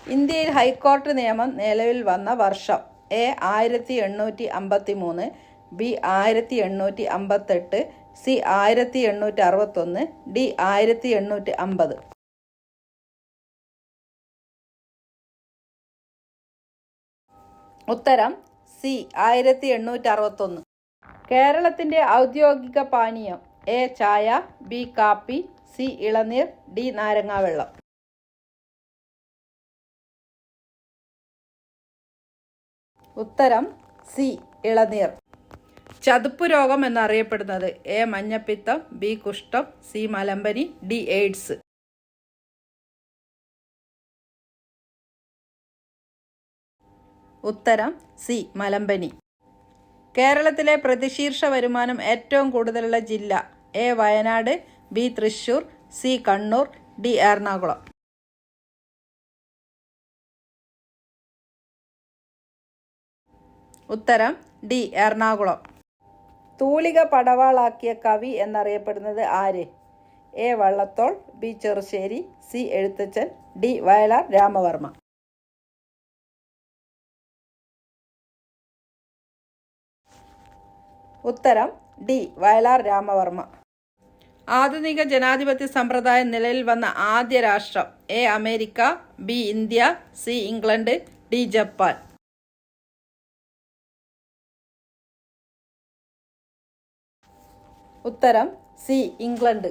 ഇന്ത്യയിൽ ഹൈക്കോടതി നിയമം നിലവിൽ വന്ന വർഷം: എ 1853, ബി 1858, സി 1861, ഡി 1850. ഉത്തരം സി 1861. കേരളത്തിൻ്റെ ഔദ്യോഗിക പാനീയം: എ ചായ, ബി കാപ്പി, സി ഇളനീർ, ഡി നാരങ്ങാവെള്ളം. ഉത്തരം സി ഇളനീർ. ചതുപ്പ് രോഗം എന്നറിയപ്പെടുന്നത്: എ മഞ്ഞപ്പിത്തം, ബി കുഷ്ഠം, സി മലമ്പനി, ഡി എയ്ഡ്സ്. ഉത്തരം സി മലമ്പനി. കേരളത്തിലെ പ്രതിശീർഷ വരുമാനം ഏറ്റവും കൂടുതലുള്ള ജില്ല: A Wayanad, B Thrissur, C Kannur, D Ernakulam. ഉത്തരം ഡി എറണാകുളം. തൂലിക പടവാളാക്കിയ കവി എന്നറിയപ്പെടുന്നത് ആര്? A Vallathol, B Cherusseri, C Ezhuthachan, D Vayalar Ramavarma. ഉത്തരം ഡി വയലാർ രാമവർമ്മ. ആധുനിക ജനാധിപത്യ സമ്പ്രദായം നിലവിൽ വന്ന ആദ്യ രാഷ്ട്രം: A America, B India, C England, D Japan. ഉത്തരം സി ഇംഗ്ലണ്ട്.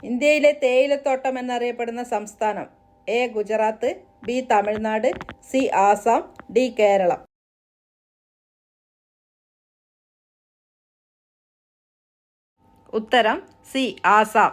ഇന്ത്യയിലെ തേയിലത്തോട്ടം എന്നറിയപ്പെടുന്ന സംസ്ഥാനം: A Gujarat, B Tamil Nadu, C Assam, D Kerala. ഉത്തരം സി ആസാം.